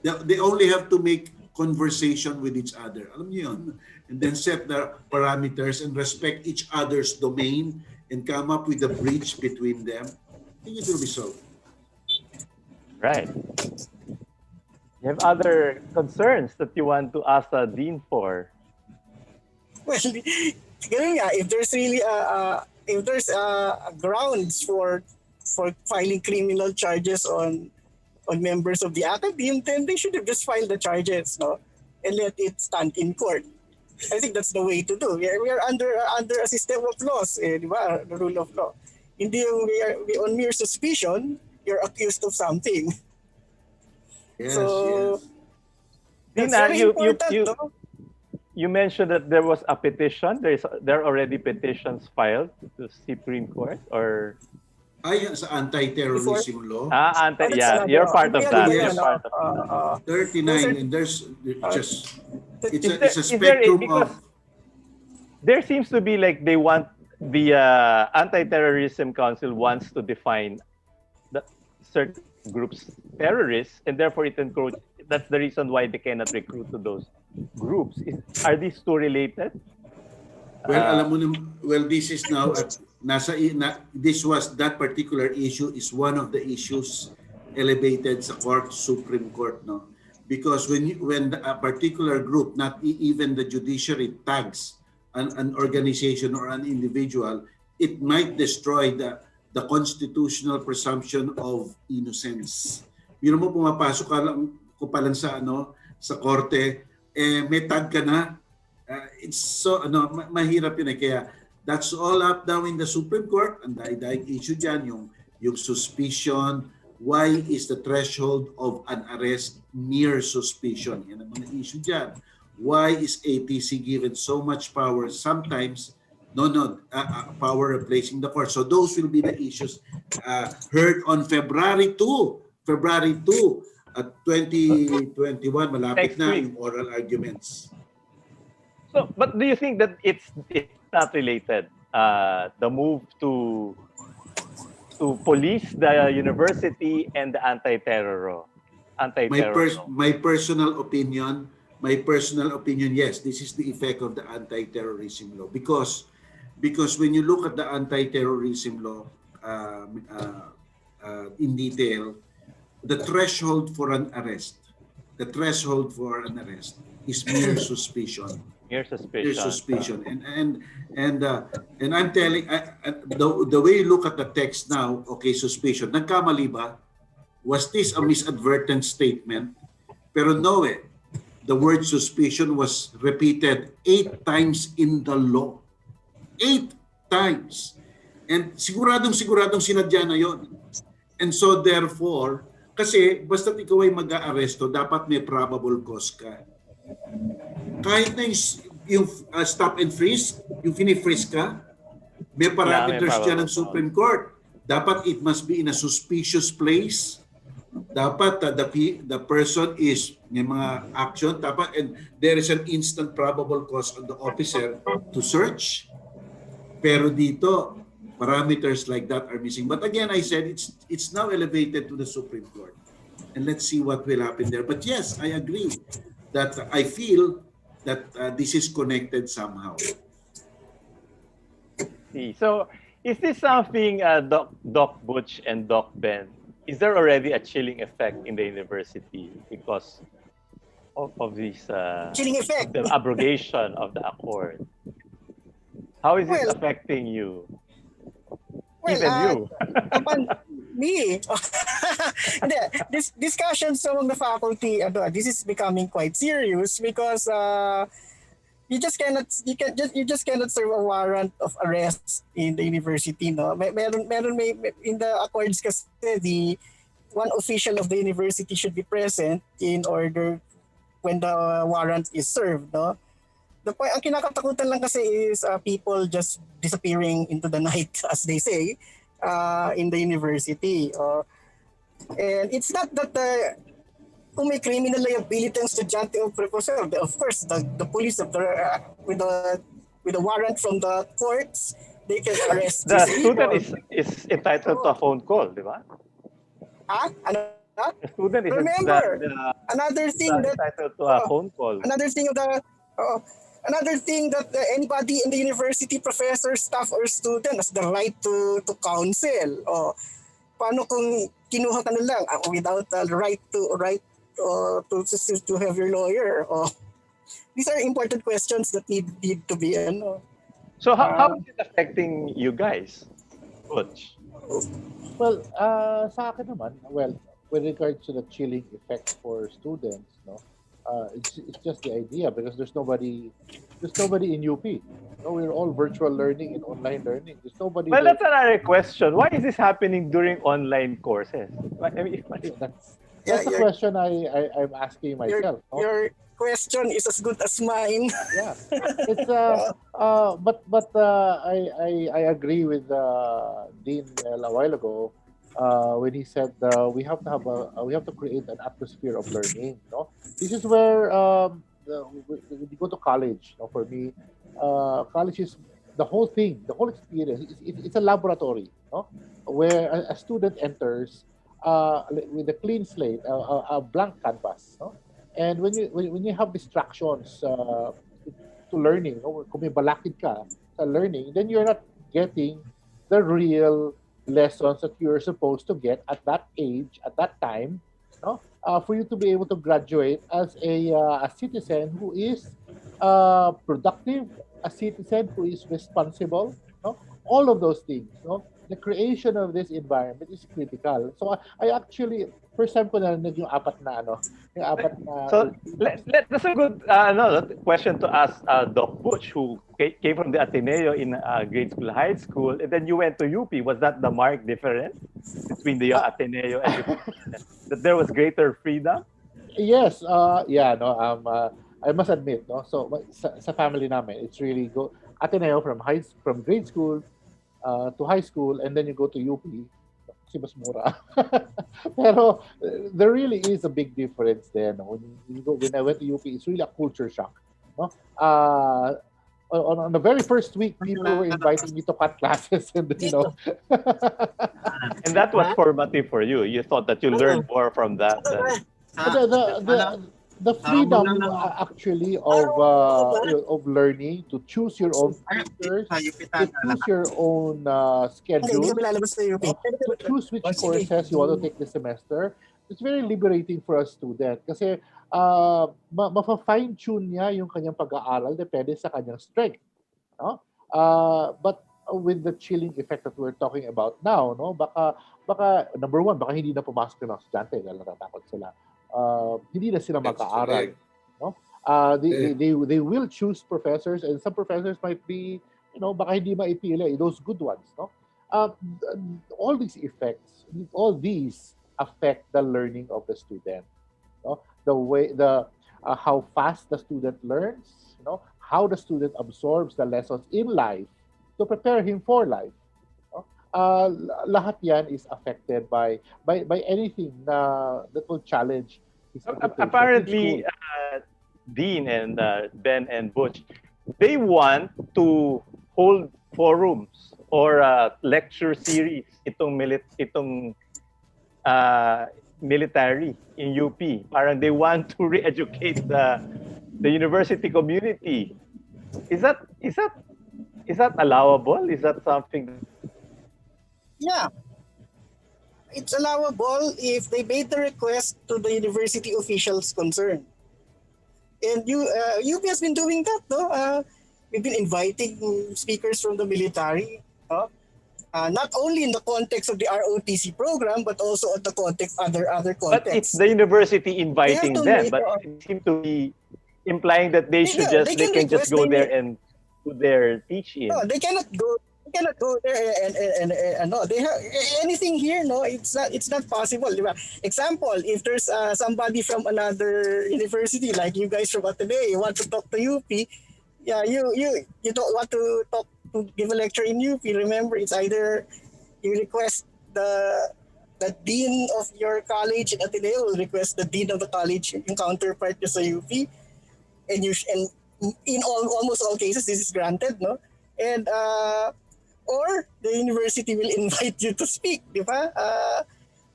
They only have to make conversation with each other. Alam niyo yun? And then set the parameters and respect each other's domain and come up with a bridge between them. I think it will be solved. Right. You have other concerns that you want to ask the Dean for? Well, ganun nga, if there's really grounds for filing criminal charges on members of the academe, then they should have just filed the charges, no, and let it stand in court. I think that's the way to do. We are under a system of laws, di ba? The rule of law. Hindi on mere suspicion, you're accused of something. Yes, So, yes. that's very important, no? You mentioned that there was a petition. There are already petitions filed to Supreme Court, or Ay, sa anti-terrorism law, That's yeah, another, you're part of yeah, that. yeah, You're no, part of that. 39, and there's just it's a Is there spectrum because of there seems to be like they want the anti-terrorism council wants to define the certain groups terrorists, and therefore it encroach. That's the reason why they cannot recruit to those groups. Are these two related? well, alam mo well, this is now at this was that particular issue is one of the issues elevated sa Supreme Court, no? Because when a particular group, not even the judiciary, tags an organization or an individual, it might destroy the constitutional presumption of innocence. Biro mo, pumapasok ko pa lang sa korte, may tag ka na. It's so mahirap yun eh. Kaya that's all up now in the Supreme Court. Ang daig-daig issue dyan, yung suspicion. Why is the threshold of an arrest mere suspicion? Yan ang mga issue dyan. Why is ATC given so much power? Sometimes, power replacing the court. So those will be the issues heard on February 2 at 2021. Malapit na yung oral arguments. So, but do you think that it's not related? The move to police the university and the anti-terror law. My personal opinion, yes, this is the effect of the anti-terrorism law because when you look at the anti-terrorism law in detail, the threshold for an arrest is mere suspicion. Mere suspicion. And I'm telling the way you look at the text now, okay, suspicion. Nagkamali ba? Was this a misadvertent statement? Pero no eh. The word suspicion was repeated 8 times in the law. 8 times. And siguradong sinadya na yon. And so therefore, kasi basta't ikaw ay mag-aaresto, dapat may probable cause ka. Kahit na yung stop and freeze, yung fini-freeze ka, may parameters dyan ng Supreme Court. Dapat it must be in a suspicious place. Dapat the person is may mga action, dapat, and there is an instant probable cause on the officer to search. Pero dito, parameters like that are missing. But again, I said it's now elevated to the Supreme Court. And let's see what will happen there. But yes, I agree that I feel that this is connected somehow. So, is this something, Doc Butch and Doc Ben, is there already a chilling effect in the university because of this chilling effect, the abrogation of the accord? How is it affecting you? Even you. Me. This discussions among the faculty, this is becoming quite serious because you just cannot serve a warrant of arrest in the university, no. May in the accords kasi the one official of the university should be present in order when the warrant is served, no. The point, ang kinakatakutan lang kasi is people just disappearing into the night, as they say, in the university. And it's not that kung may criminal liability ang estudyante o professor, of course, the police with a warrant from the courts, they can arrest the these student people. is entitled to a phone call, di ba? Ano? The student is Remember, another thing that entitled to a phone call. Another thing that anybody in the university, professor, staff, or student has the right to counsel. Paano kung kinuha ka na lang without the right to have your lawyer? These are important questions that need to be. So how is it affecting you guys, Coach? Well, sa akin naman, with regards to the chilling effect for students, no, it's just the idea because there's nobody in UP. No, we're all virtual learning and online learning. There's nobody. Well, that's another question. Why is this happening during online courses? I mean, That's the question I'm asking myself. You're question is as good as mine. Yeah, it's I agree with Dean a while ago when he said we have to have we have to create an atmosphere of learning. No, this is where when you go to college. You know, for me, college is the whole thing, the whole experience. It's a laboratory. No, where a student enters with a clean slate, a blank canvas. No, and when you have distractions to learning, no? Kung may balakid ka sa learning, then you're not getting the real lessons that you're supposed to get at that age, at that time, no? For you to be able to graduate as a citizen who is productive, a citizen who is responsible, no? All of those things, no? The creation of this environment is critical. So I actually first time ko narinig yung apat na yung apat na So that's a good question to ask Doc Butch, who came from the Ateneo in grade school, high school, and then you went to UP. Was that the marked difference between the Ateneo and UP? That there was greater freedom? Yes, yeah, no, I must admit, no. So sa family namin, it's really go Ateneo from grade school to high school, and then you go to UP kasi mas mura. Pero there really is a big difference there. No? When I went to UP, it's really a culture shock. No? On the very first week, people were inviting me to cut classes, and you know. And that was formative for you. You thought that you learned more from that. The freedom actually of learning to choose your own teachers, to choose your own schedule, to choose which courses you want to take this semester. It's very liberating for a student kasi ma-fine-tune niya yung kanyang pag-aaral depende sa kanyang strength. No? But with the chilling effect that we're talking about now, no, baka number one, baka hindi na pumasok yung mga estudyante dahil natatakot sila. Hindi na sila mag-aaral. No? They will choose professors, and some professors might be, you know, baka hindi maipili, those good ones. No? All these effects, all these affect the learning of the student. No? The way, how fast the student learns, you know, how the student absorbs the lessons in life to prepare him for life. Lahat yan is affected by anything that will challenge his apparently Dean and Ben and Butch, they want to hold forums or lecture series itong military in UP. Parang they want to re-educate the university community. Is that allowable? Is that something? Yeah, it's allowable if they made the request to the university officials concerned. And UP has been doing that, no? We've been inviting speakers from the military, no? Not only in the context of the ROTC program, but also in the context other contexts. But it's the university inviting them, but it seems to be implying that they can just go there and do their teaching. No, they cannot go there and no, they have anything here. No, it's not possible. Example, if there's somebody from another university, like you guys from Ateneo, you want to talk to UP, yeah, you don't want to talk to give a lecture in UP. Remember, it's either you request the dean of your college in Ateneo will request the dean of the college in counterpart to sa UP, and in almost all cases this is granted, no, and or the university will invite you to speak, di ba?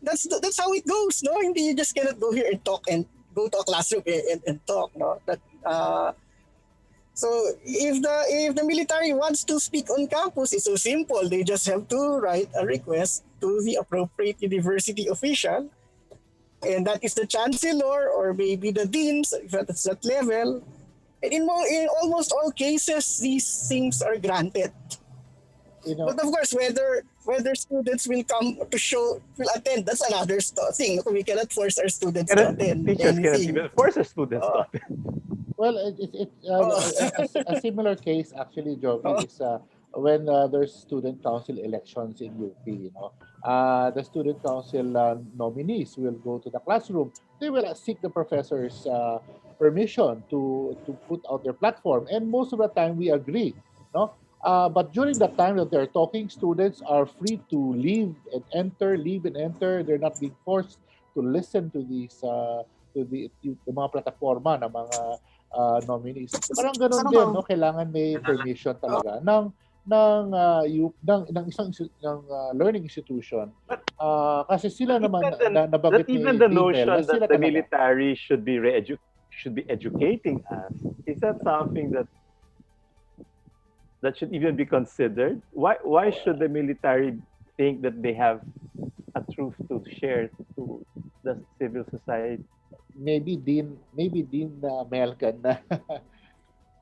That's how it goes, no? Hindi, you just cannot go here and talk and go to a classroom and talk, no? So if the military wants to speak on campus, it's so simple. They just have to write a request to the appropriate university official, and that is the chancellor or maybe the deans, if that's that level. And in almost all cases, these things are granted. You know, but of course, whether students will attend, that's another thing. We cannot force our students to attend. Teachers cannot even force their students to attend. Well, a similar case actually, Jovi, is when there's student council elections in UP. You know, the student council nominees will go to the classroom. They will seek the professors' permission to put out their platform, and most of the time we agree, no. But during the time that they're talking, students are free to leave and enter. They're not being forced to listen to these the mga plataforma ng mga nominees. Parang ganun din, no? Kailangan may permission talaga ng isang learning institution. Kasi sila naman nabanggit ni even the Dean notion Mel, that sila the talaga. military should be educating us, is that something that should even be considered? Why should the military think that they have a truth to share to the civil society? Maybe Dean Mel can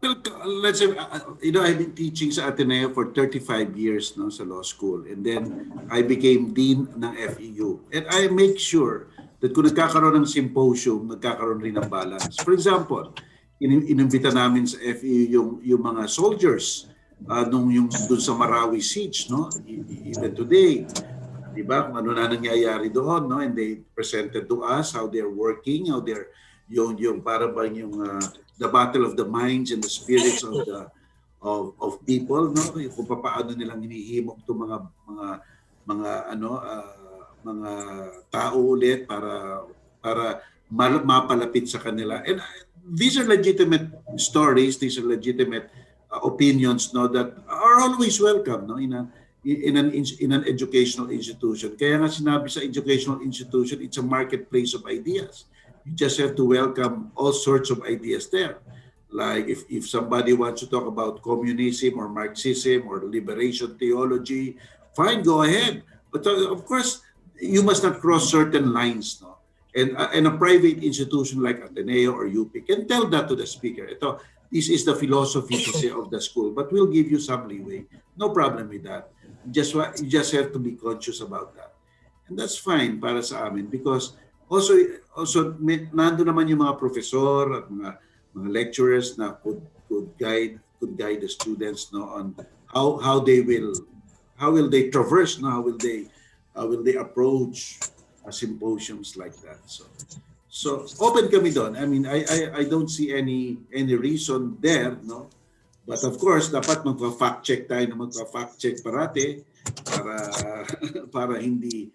Well, let's say, I've been teaching sa Ateneo for 35 years, no, sa law school. And then, I became dean ng FEU. And I make sure that kung nagkakaroon ng symposium, nagkakaroon rin ng balance. For example, inimbita namin sa FEU yung mga soldiers nung dun sa Marawi siege, no? Even today, di ba, kung ano na nangyayari doon, no? And they presented to us how they're working, how they're yung para bang yung the battle of the minds and the spirits of people, no, kung paano nilang hinihimok to mga tao ulit para mapalapit sa kanila. And these are legitimate stories, these are legitimate opinions, no, that are always welcome, no, in an educational institution. Kaya nga sinabi sa educational institution, it's a marketplace of ideas. You just have to welcome all sorts of ideas there. Like if somebody wants to talk about communism or Marxism or liberation theology, fine, go ahead. But of course, you must not cross certain lines, no? And a private institution like Ateneo or UP can tell that to the speaker. This is the philosophy of the school, but we'll give you some leeway. No problem with that. You just have to be conscious about that. And that's fine para sa amin because also nando naman yung mga professor at mga lecturers na could guide the students, no, on how will they traverse, no, how will they approach symposiums like that. So open kami doon. I mean, I don't see any reason there, no. But of course, dapat magpa-fact check tayo na magpa-fact check parate para hindi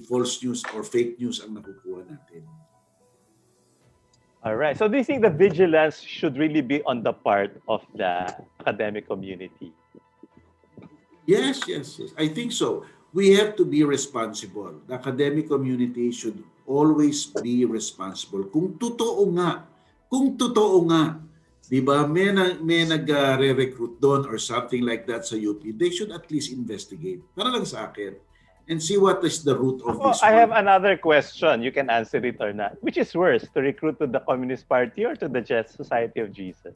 false news or fake news ang nakukuha natin. All right. So do you think the vigilance should really be on the part of the academic community? Yes. I think so. We have to be responsible. The academic community should always be responsible. Kung totoo nga, di ba, may nag-re-recruit doon or something like that sa UP, they should at least investigate. Para lang sa akin. And see what is the root of this. I have another question. You can answer it or not. Which is worse, to recruit to the Communist Party or to the Society of Jesus?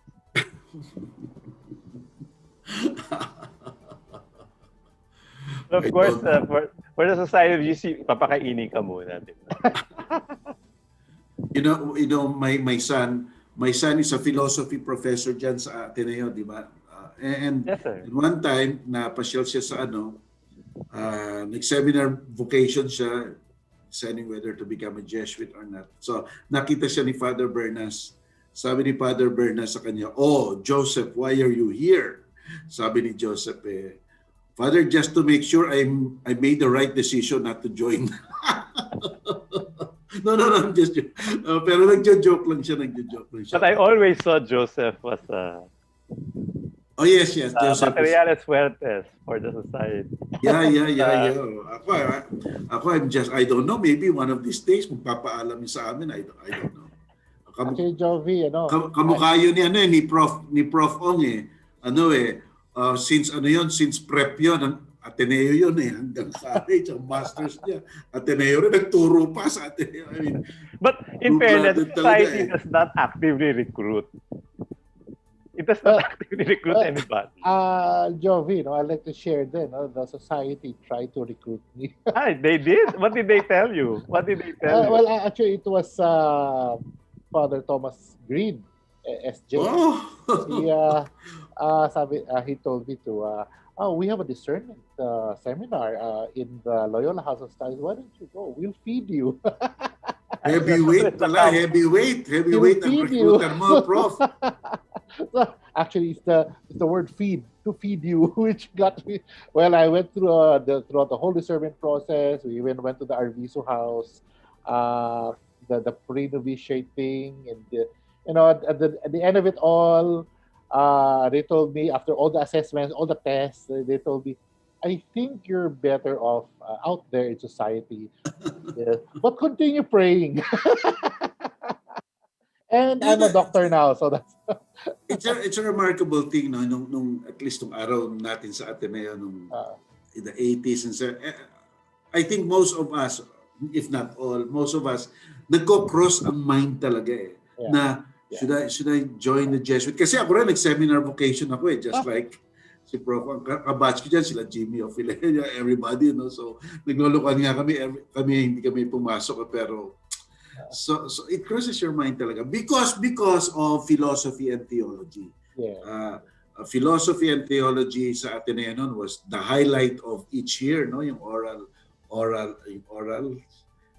Of course, for the Society of Jesus, papakainin ka muna. You know, my son is a philosophy professor dyan sa Ateneo, di ba? And yes, sir. One time, napasyal siya sa nag-seminar vocation siya, deciding whether to become a Jesuit or not. So, nakita siya ni Father Bernas. Sabi ni Father Bernas sa kanya, "Oh, Joseph, why are you here?" Sabi ni Joseph, "Father, just to make sure I made the right decision not to join." No, I'm just joking. Pero nagjo-joke lang siya. But I always thought Joseph was oh, yes. Joseph materiales fuertes for the society. Yeah. Ako, I don't know. Maybe one of these days, magpapaalam niya sa amin. I don't know. Actually, Jovi, Kamukha yun ni Prof. Ong since prep yun, Ateneo yun hanggang college, ang masters niya. Ateneo rin, nagturo pa sa Ateneo. I mean, but in fairness, society does not actively recruit. It does not actively recruit anybody. Jovi, I'd like to share then. The society tried to recruit me. They did? What did they tell you? You? Well, actually, it was Father Thomas Green, SJ. He told me to, we have a discernment seminar in the Loyola House of Studies. Why don't you go? We'll feed you. Heavyweight pala, heavyweight. Heavyweight ang feed you. recruiter mo, Prof. So, actually, it's the word feed, to feed you, which got me. Well, I went through throughout the whole discernment process. We even went to the Arviso house, the pre-novitiating, and at the end of it all, they told me, after all the assessments, all the tests, they told me, I think you're better off out there in society. Yeah. But continue praying. And I'm a doctor now, so that's It's a remarkable thing, no, nung at least nung araw natin sa Ateneo nung in the 80s and I think most of us, if not all, most of us nagko-cross ang mind talaga na should I join the Jesuit? Kasi ako rin nag-seminar vocation ako just like si Prof. Ang kabatch ko dyan, sila Jimmy Ophelia, everybody, no? So, naglulukan nga kami hindi kami pumasok, pero so it crosses your mind talaga because of philosophy and theology. Philosophy and theology sa Ateneo noon was the highlight of each year, no? Yung oral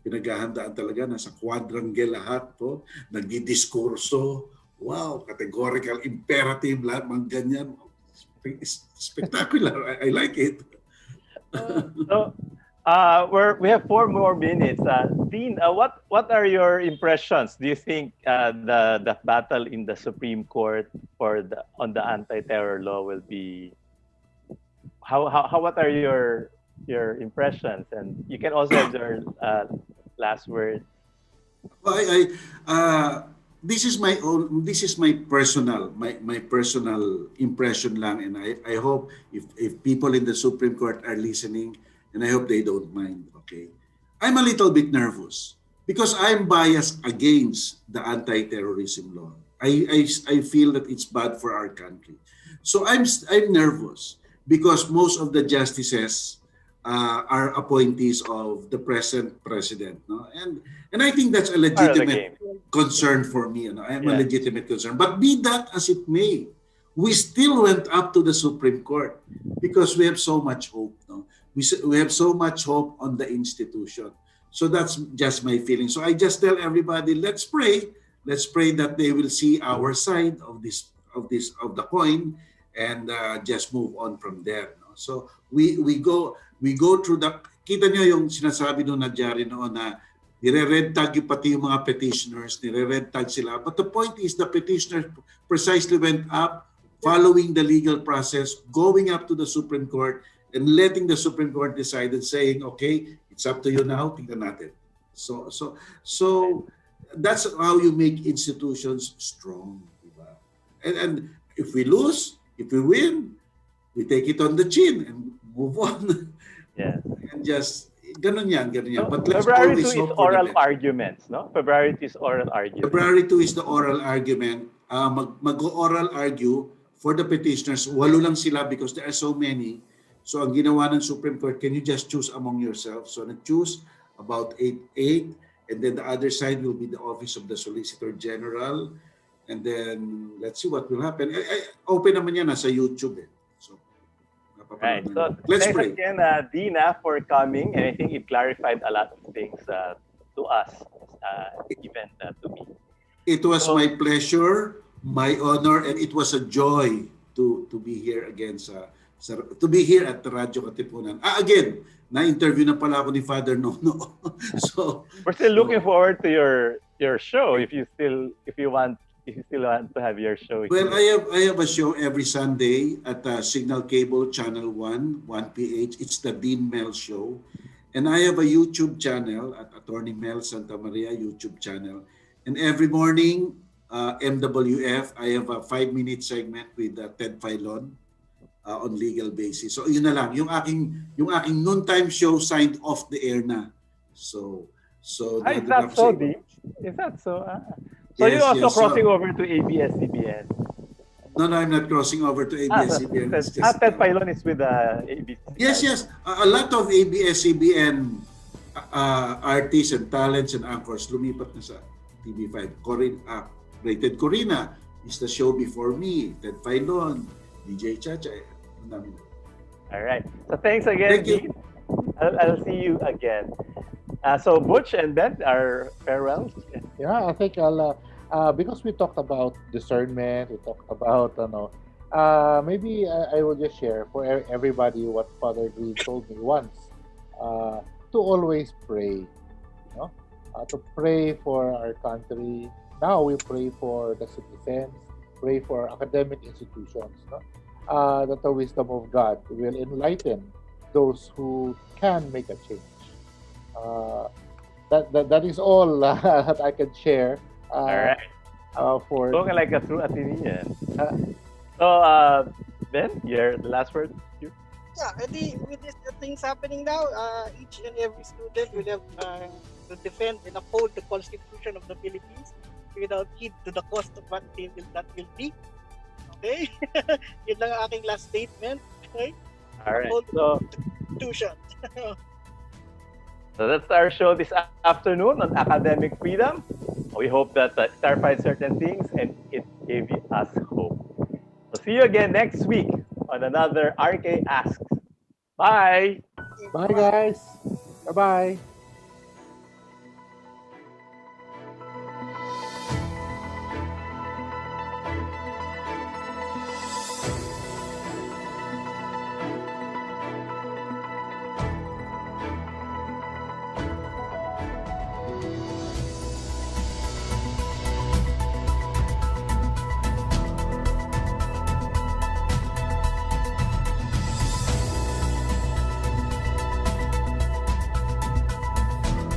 pinaghahandaan talaga, nasa quadrangle lahat po, nagdidiskurso, wow, categorical, imperative, lahat mga ganyan. Spectacular. I like it. So, we have 4 more minutes. Dean, what are your impressions? Do you think the battle in the Supreme Court on the anti-terror law will be? What are your impressions? And you can also have your last word. This is my personal impression lang, and I hope if people in the Supreme Court are listening, and I hope they don't mind, okay? I'm a little bit nervous because I'm biased against the anti-terrorism law. I feel that it's bad for our country. So I'm nervous because most of the justices are appointees of the present president, no? And I think that's a legitimate concern for me. I'm a legitimate concern. But be that as it may, we still went up to the Supreme Court because we have so much hope. No? We have so much hope on the institution. So that's just my feeling. So I just tell everybody, let's pray. Let's pray that they will see our side of the coin and just move on from there. No? So we go through the. Kita nyo yung sinasabi nung Nadjari noon na nire-red tag yung pati yung mga petitioners, nire-red tag sila. But the point is the petitioners precisely went up following the legal process, going up to the Supreme Court and letting the Supreme Court decide and saying, okay, it's up to you now, tingnan natin. So that's how you make institutions strong. Diba? And if we lose, if we win, we take it on the chin and move on. Yeah. And just ganun yan. So, But let's February always 2 is hope for the oral best. arguments, no? February 2 is oral arguments. February 2 is the oral argument. Mag-oral argue for the petitioners. 8 lang sila because there are so many. So ang ginawa ng Supreme Court, can you just choose among yourselves? So nag-choose about 8, and then the other side will be the Office of the Solicitor General. And then let's see what will happen. Open naman yan nasa YouTube. So, right. So let's thanks pray. again, Dina, for coming, and I think it clarified a lot of things to us, even to me. It was my pleasure, my honor, and it was a joy to be here again to be here at the Radyo Katipunan. Again, na-interview na pala ako ni Father Nono. So we're still looking forward to your show if you still want to have your show. Well, I have a show every Sunday at Signal Cable Channel 1 PH. It's the Dean Mel Show. And I have a YouTube channel at Attorney Mel Santa Maria YouTube channel. And every morning, MWF, I have a 5-minute segment with Ted Filon on legal basis. So yun na lang. Yung aking noontime show signed off the air na. So is that so deep? Is that so? So Yes, you're also yes, crossing over to ABS-CBN? No, I'm not crossing over to ABS-CBN. Ted Filon is with ABC. Yes. A lot of ABS-CBN artists and talents and anchors lumipat na sa TV5. Rated Corina is the show before me. Ted Filon, DJ Chacha. All right. So thanks again. Thank you. Dean. I'll see you again. So Butch and Ben are farewells. Yeah, I think I'll because we talked about discernment, we talked about maybe I will just share for everybody what Father Green told me once, to always pray, to pray for our country. Now we pray for the citizens, pray for academic institutions, no? That the wisdom of God will enlighten those who can make a change. Uh, that is all that I can share. All right. For Spoken like a true Athenian. uh, So, Ben, the last word. You? Yeah, with these things happening now, each and every student will have to defend and uphold the Constitution of the Philippines without heed to the cost of what that will be. Okay? Yun lang ang aking last statement. Okay? All right. Uphold So, the Constitution. so that's our show this afternoon on academic freedom. We hope that it clarified certain things and it gave us hope. So see you again next week on another RK Asks. Bye. bye, guys. Bye bye.